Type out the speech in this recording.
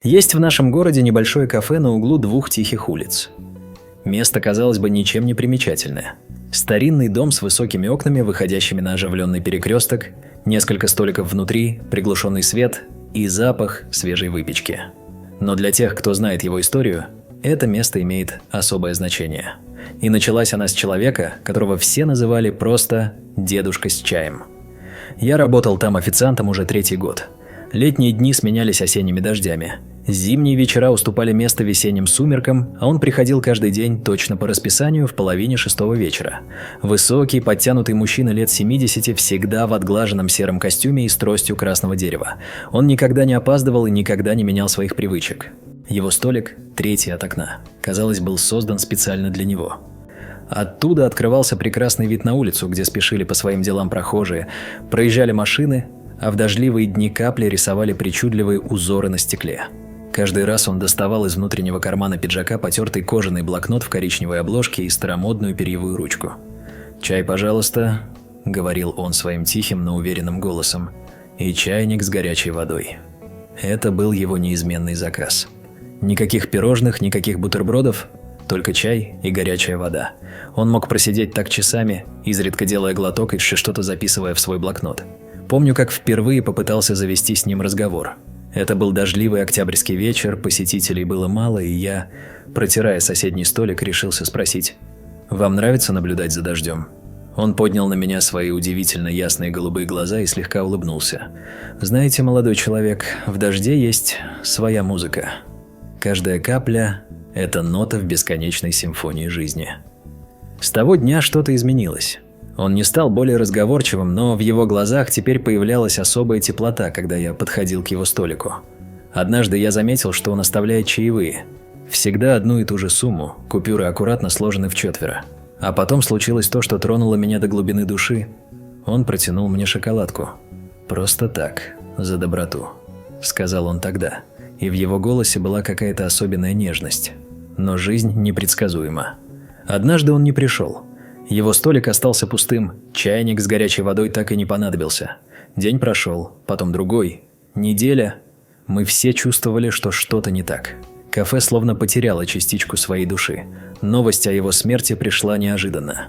Есть в нашем городе небольшое кафе на углу двух тихих улиц. Место, казалось бы, ничем не примечательное. Старинный дом с высокими окнами, выходящими на оживленный перекресток, несколько столиков внутри, приглушенный свет и запах свежей выпечки. Но для тех, кто знает его историю, это место имеет особое значение. И началась она с человека, которого все называли просто «дедушка с чаем». Я работал там официантом уже 3-й год. Летние дни сменялись осенними дождями. Зимние вечера уступали место весенним сумеркам, а он приходил каждый день точно по расписанию в половине 6-го вечера. Высокий, подтянутый мужчина лет 70, всегда в отглаженном сером костюме и с тростью красного дерева. Он никогда не опаздывал и никогда не менял своих привычек. Его столик, 3-й от окна, казалось, был создан специально для него. Оттуда открывался прекрасный вид на улицу, где спешили по своим делам прохожие, проезжали машины, а в дождливые дни капли рисовали причудливые узоры на стекле. Каждый раз он доставал из внутреннего кармана пиджака потертый кожаный блокнот в коричневой обложке и старомодную перьевую ручку. «Чай, пожалуйста», — говорил он своим тихим, но уверенным голосом, — «и чайник с горячей водой». Это был его неизменный заказ. Никаких пирожных, никаких бутербродов, только чай и горячая вода. Он мог просидеть так часами, изредка делая глоток и что-то записывая в свой блокнот. Помню, как впервые попытался завести с ним разговор. Это был дождливый октябрьский вечер, посетителей было мало, и я, протирая соседний столик, решился спросить: «Вам нравится наблюдать за дождем?» Он поднял на меня свои удивительно ясные голубые глаза и слегка улыбнулся. «Знаете, молодой человек, в дожде есть своя музыка. Каждая капля – это нота в бесконечной симфонии жизни». С того дня что-то изменилось. Он не стал более разговорчивым, но в его глазах теперь появлялась особая теплота, когда я подходил к его столику. Однажды я заметил, что он оставляет чаевые. Всегда одну и ту же сумму, купюры аккуратно сложены вчетверо. А потом случилось то, что тронуло меня до глубины души. Он протянул мне шоколадку. «Просто так, за доброту», — сказал он тогда. И в его голосе была какая-то особенная нежность. Но жизнь непредсказуема. Однажды он не пришел. Его столик остался пустым, чайник с горячей водой так и не понадобился. День прошел, потом другой, неделя. Мы все чувствовали, что что-то не так. Кафе словно потеряло частичку своей души. Новость о его смерти пришла неожиданно.